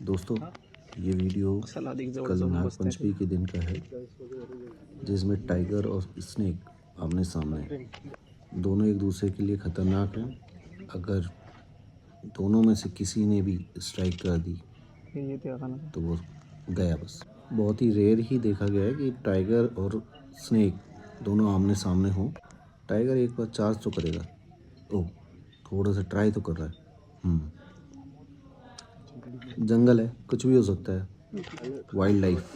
दोस्तों ये वीडियो कल नागपंचमी के दिन का है, जिसमें टाइगर और स्नेक आमने सामने हैं। दोनों एक दूसरे के लिए ख़तरनाक हैं। अगर दोनों में से किसी ने भी स्ट्राइक कर दी तो वो गया बस। बहुत ही रेयर ही देखा गया है कि टाइगर और स्नेक दोनों आमने सामने हों। टाइगर एक बार चार्ज तो करेगा, ओह थोड़ा सा ट्राई तो कर रहा है। जंगल है, कुछ भी हो सकता है, वाइल्ड लाइफ।